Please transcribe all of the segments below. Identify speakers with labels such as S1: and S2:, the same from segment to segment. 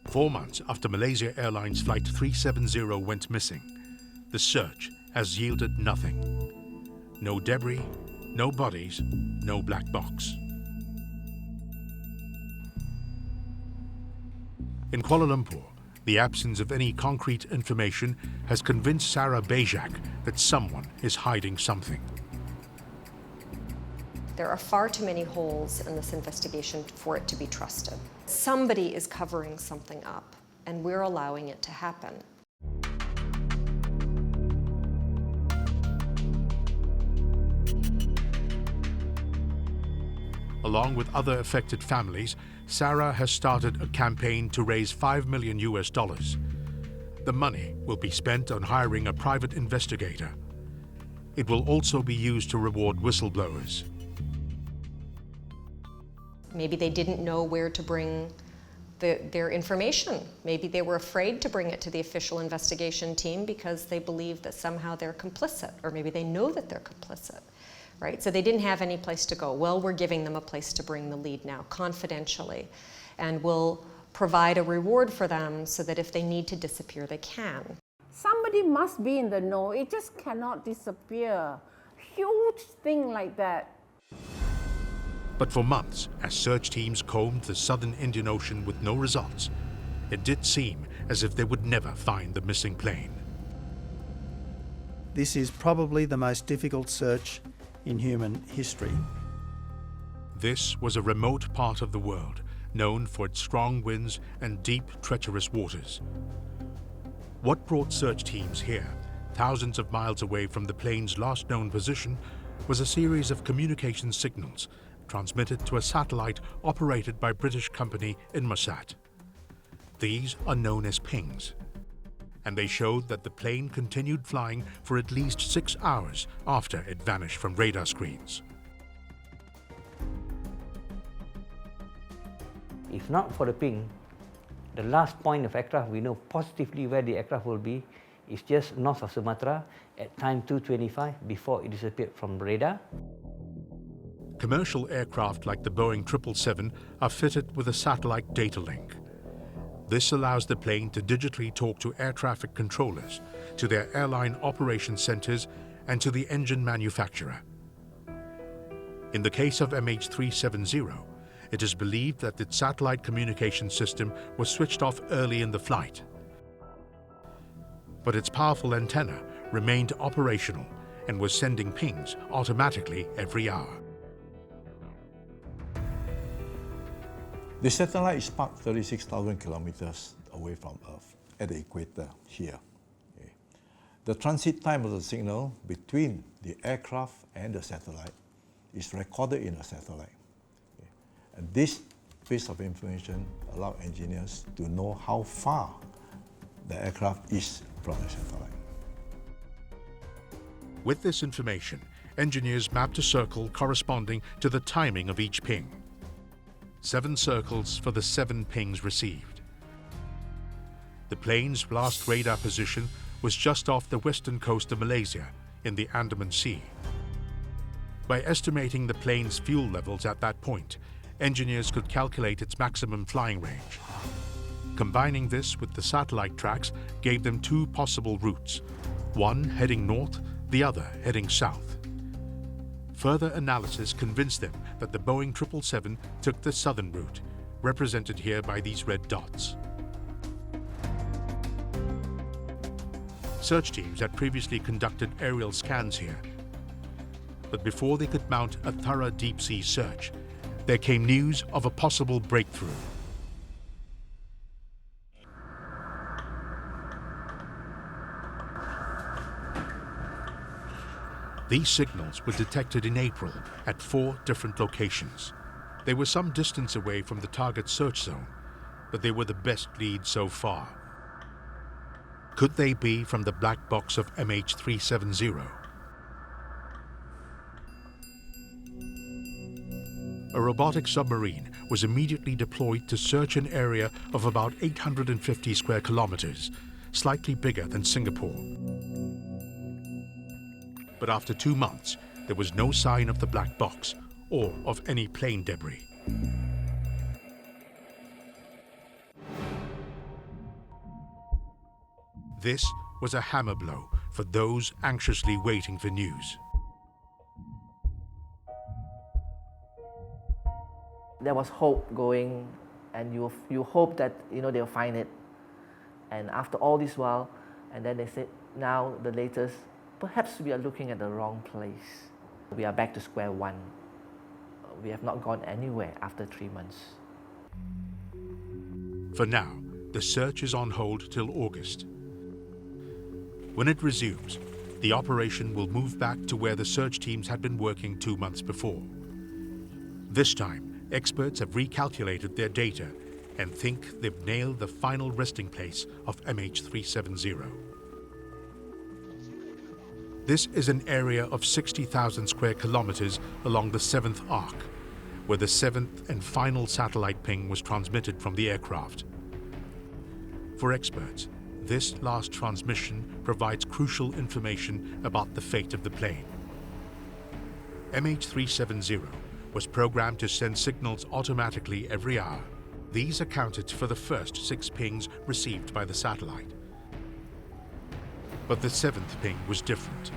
S1: 4 months after Malaysian Airlines Flight 370 went missing, the search has yielded nothing. No debris, no bodies, no black box. In Kuala Lumpur, the absence of any concrete information has convinced Sarah Bejak that someone is hiding something.
S2: There are far too many holes in this investigation for it to be trusted. Somebody is covering something up, and we're allowing it to happen.
S1: Along with other affected families, Sarah has started a campaign to raise $5 million. The money will be spent on hiring a private investigator. It will also be used to reward whistleblowers.
S2: Maybe they didn't know where to bring their information. Maybe they were afraid to bring it to the official investigation team because they believe that somehow they're complicit, or maybe they know that they're complicit, right? So they didn't have any place to go. Well, we're giving them a place to bring the lead now, confidentially, and we'll provide a reward for them so that if they need to disappear, they can.
S3: Somebody must be in the know. It just cannot disappear. Huge thing like that.
S1: But for months, as search teams combed the southern Indian Ocean with no results, it did seem as if they would never find the missing plane.
S4: This is probably the most difficult search in human history.
S1: This was a remote part of the world, known for its strong winds and deep, treacherous waters. What brought search teams here, thousands of miles away from the plane's last known position, was a series of communication signals transmitted to a satellite operated by British company Inmarsat. These are known as pings, and they showed that the plane continued flying for at least 6 hours after it vanished from radar screens.
S5: If not for the ping, the last point of aircraft, we know positively where the aircraft will be, is just north of Sumatra at time 2:25 before it disappeared from radar.
S1: Commercial aircraft like the Boeing 777 are fitted with a satellite data link. This allows the plane to digitally talk to air traffic controllers, to their airline operations centers, and to the engine manufacturer. In the case of MH370, it is believed that its satellite communication system was switched off early in the flight. But its powerful antenna remained operational and was sending pings automatically every hour.
S6: The satellite is parked 36,000 kilometers away from Earth at the equator here. Okay. The transit time of the signal between the aircraft and the satellite is recorded in a satellite. Okay. And this piece of information allows engineers to know how far the aircraft is from the satellite.
S1: With this information, engineers mapped a circle corresponding to the timing of each ping. 7 circles for the 7 pings received. The plane's last radar position was just off the western coast of Malaysia in the Andaman Sea. By estimating the plane's fuel levels at that point, engineers could calculate its maximum flying range. Combining this with the satellite tracks gave them 2 possible routes, one heading north, the other heading south. Further analysis convinced them that the Boeing 777 took the southern route, represented here by these red dots. Search teams had previously conducted aerial scans here. But before they could mount a thorough deep-sea search, there came news of a possible breakthrough. These signals were detected in April at 4 different locations. They were some distance away from the target search zone, but they were the best leads so far. Could they be from the black box of MH370? A robotic submarine was immediately deployed to search an area of about 850 square kilometers, slightly bigger than Singapore. But after 2 months, there was no sign of the black box or of any plane debris. This was a hammer blow for those anxiously waiting for news.
S7: There was hope going, and you hope that they'll find it. And after all this while, and then they said, now the latest, perhaps we are looking at the wrong place. We are back to square one. We have not gone anywhere after 3 months.
S1: For now, the search is on hold till August. When it resumes, the operation will move back to where the search teams had been working 2 months before. This time, experts have recalculated their data and think they've nailed the final resting place of MH370. This is an area of 60,000 square kilometers along the 7th arc, where the 7th and final satellite ping was transmitted from the aircraft. For experts, this last transmission provides crucial information about the fate of the plane. MH370 was programmed to send signals automatically every hour. These accounted for the first 6 pings received by the satellite. But the 7th ping was different.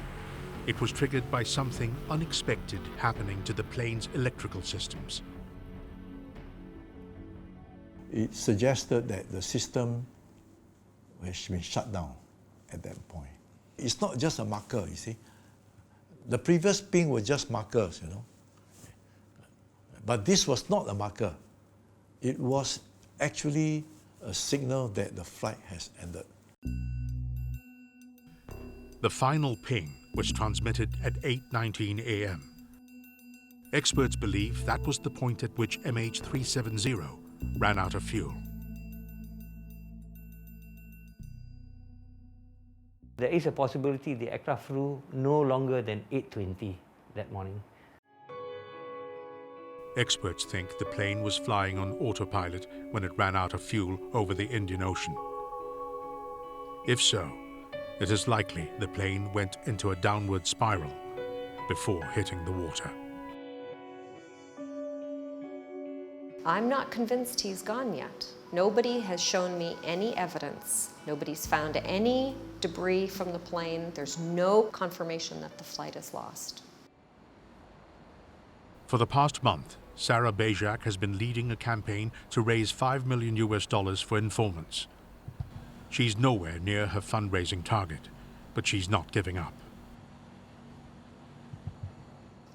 S1: It was triggered by something unexpected happening to the plane's electrical systems.
S6: It suggested that the system has been shut down at that point. It's not just a marker, you see. The previous ping were just markers, But this was not a marker. It was actually a signal that the flight has ended.
S1: The final ping was transmitted at 8:19 a.m. Experts believe that was the point at which MH370 ran out of fuel.
S5: There is a possibility the aircraft flew no longer than 8:20 that morning.
S1: Experts think the plane was flying on autopilot when it ran out of fuel over the Indian Ocean. If so, it is likely the plane went into a downward spiral before hitting the water.
S2: I'm not convinced he's gone yet. Nobody has shown me any evidence. Nobody's found any debris from the plane. There's no confirmation that the flight is lost.
S1: For the past month, Sarah Bajak has been leading a campaign to raise $5 million for informants. She's nowhere near her fundraising target, but she's not giving up.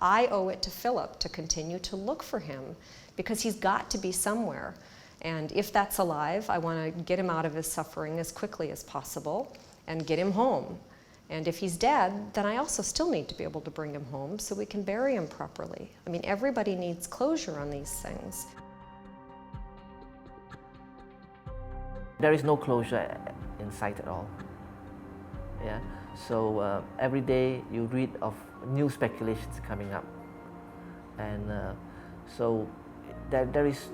S2: I owe it to Philip to continue to look for him because he's got to be somewhere. And if that's alive, I want to get him out of his suffering as quickly as possible and get him home. And if he's dead, then I also still need to be able to bring him home so we can bury him properly. I mean, everybody needs closure on these things.
S7: There is no closure in sight at all. Yeah. So every day you read of new speculations coming up, and so there is,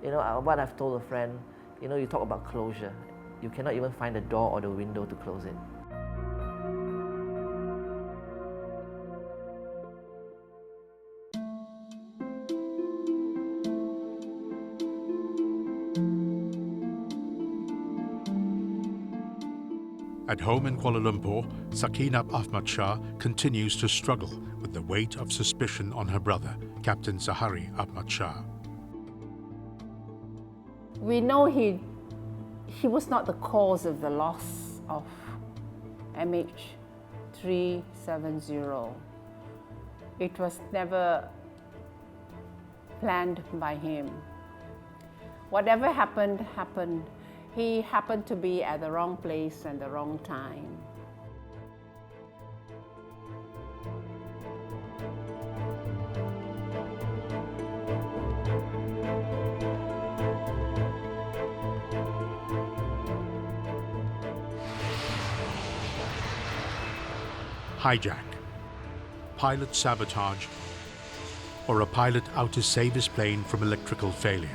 S7: what I've told a friend. You talk about closure. You cannot even find the door or the window to close it.
S1: At home in Kuala Lumpur, Sakinab Ahmad Shah continues to struggle with the weight of suspicion on her brother, Captain Sahari Ahmad Shah.
S3: We know he was not the cause of the loss of MH370. It was never planned by him. Whatever happened, happened. He happened to be at the wrong place and the wrong time.
S1: Hijack, pilot sabotage, or a pilot out to save his plane from electrical failure.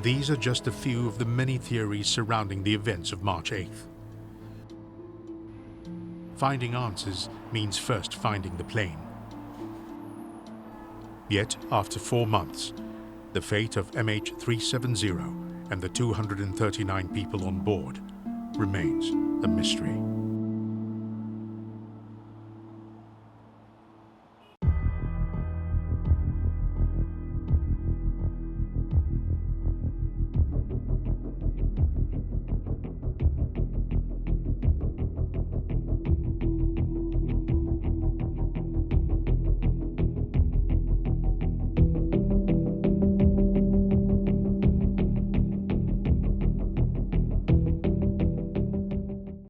S1: These are just a few of the many theories surrounding the events of March 8th. Finding answers means first finding the plane. Yet, after 4 months, the fate of MH370 and the 239 people on board remains a mystery.